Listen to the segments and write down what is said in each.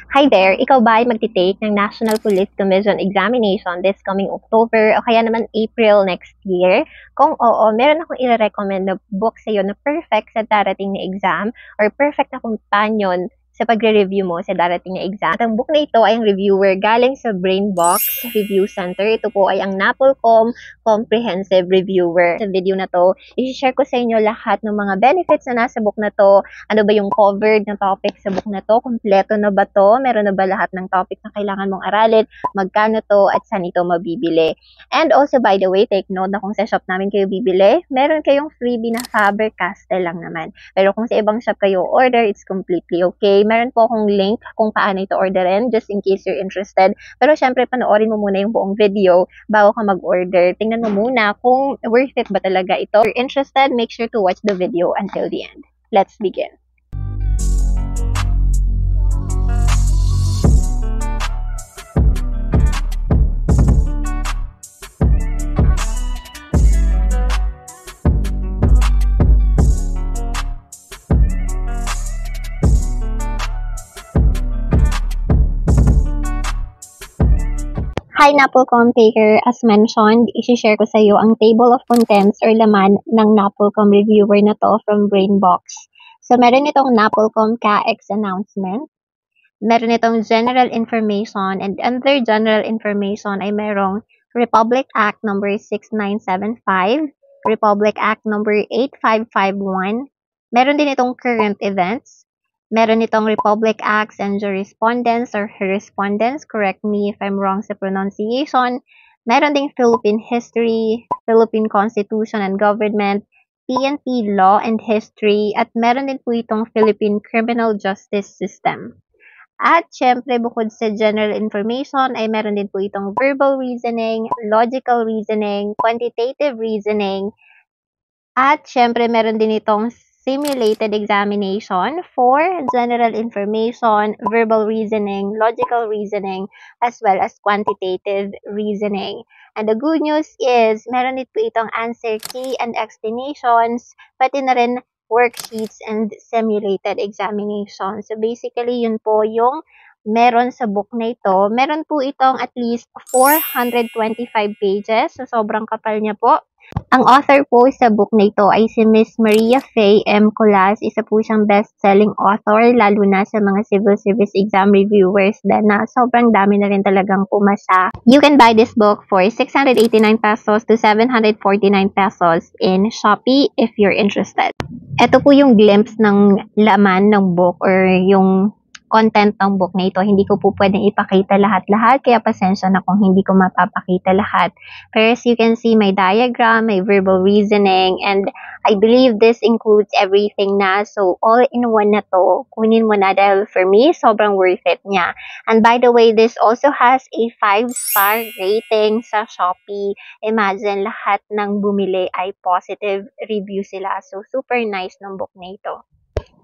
Hi there, ikaw ba ay magti-take ng National Police Commission Examination this coming October o kaya naman April next year? Kung oo, meron akong i-recommend na book sa'yo na perfect sa darating na exam or perfect na companion sa pagre-review mo sa darating na exam. At ang book na ito ay ang reviewer galing sa Brainbox Review Center. Ito po ay ang NAPOLCOM Comprehensive Reviewer. Sa video na to, i-share ko sa inyo lahat ng mga benefits na nasa book na to. Ano ba yung covered na topic sa book na to? Kompleto na ba to? Meron na ba lahat ng topic na kailangan mong aralin? Magkano to? At saan ito mabibili? And also, by the way, take note na kung sa shop namin kayo bibili, meron kayong freebie na Faber-Castell lang naman. Pero kung sa ibang shop kayo order, it's completely okay. Meron po akong link kung paano ito orderin just in case you're interested. Pero syempre, panoorin mo muna yung buong video bago ka mag-order. Tingnan mo muna kung worth it ba talaga ito. If you're interested, make sure to watch the video until the end. Let's begin. Hi, NAPOLCOM taker. As mentioned, isi-share ko sa iyo ang table of contents or laman ng NAPOLCOM reviewer na to from Brainbox. So, meron itong NAPOLCOM CAEX announcement. Meron itong general information, and under general information ay merong Republic Act number 6975, Republic Act number 8551. Meron din itong current events. Meron itong Republic Acts and Jurisprudence or Jurisprudence, correct me if I'm wrong sa pronunciation. Meron ding Philippine History, Philippine Constitution and Government, PNP Law and History, at meron din po itong Philippine Criminal Justice System. At syempre, bukod sa general information, ay meron din po itong verbal reasoning, logical reasoning, quantitative reasoning, at syempre, meron din itong simulated examination for general information, verbal reasoning, logical reasoning, as well as quantitative reasoning. And the good news is, meron din po itong answer key and explanations, pati na rin worksheets and simulated examination. So basically, yun po yung meron sa book na ito. Meron po itong at least 425 pages. So sobrang kapal niya po. Ang author po sa book na ito ay si Miss Maria Faye M. Colas. Isa po siyang best-selling author, lalo na sa mga civil service exam reviewers na sobrang dami na rin talagang pumasa. You can buy this book for 689 pesos to 749 pesos in Shopee if you're interested. Ito po yung glimpse ng laman ng book or yung content ng book na ito. Hindi ko po pwedeng ipakita lahat-lahat, kaya pasensya na kung hindi ko mapapakita lahat. Pero as you can see, may diagram, may verbal reasoning, and I believe this includes everything na. So, all in one na to. Kunin mo na dahil for me, sobrang worth it niya. And by the way, this also has a 5-star rating sa Shopee. Imagine, lahat ng bumili ay positive review sila. So, super nice ng book na ito.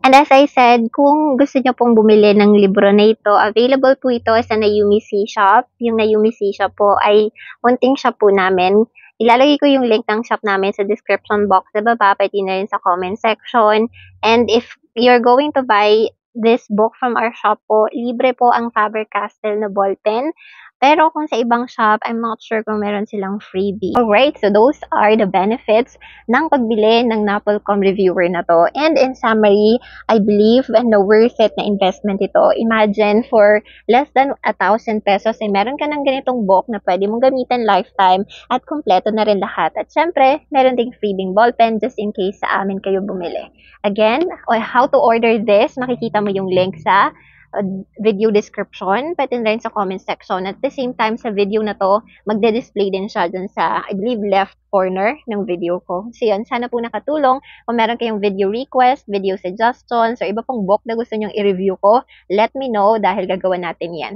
And as I said, kung gusto nyo pong bumili ng libro na ito, available po ito sa Naomi C Shop. Yung Naomi C Shop po ay munting shop po namin. Ilalagay ko yung link ng shop namin sa description box sa baba, pati na rin sa comment section. And if you're going to buy this book from our shop po, libre po ang Faber-Castell na ballpen. Pero kung sa ibang shop, I'm not sure kung meron silang freebie. Alright, so those are the benefits ng pagbili ng NAPOLCOM reviewer na to. And in summary, I believe na worth it na investment ito. Imagine, for less than 1,000 pesos, ay meron ka ng ganitong book na pwede mong gamitan lifetime at kompleto na rin lahat. At syempre, meron ding freebie ballpen just in case sa amin kayo bumili. Again, how to order this, makikita mo yung link sa video description, pati rin sa comment section. At the same time, sa video na to, magde-display din siya dun sa, I believe, left corner ng video ko. So yun, sana po nakatulong. Kung meron kayong video request, video suggestions, or iba pong book na gusto nyong i-review ko, let me know dahil gagawa natin yan.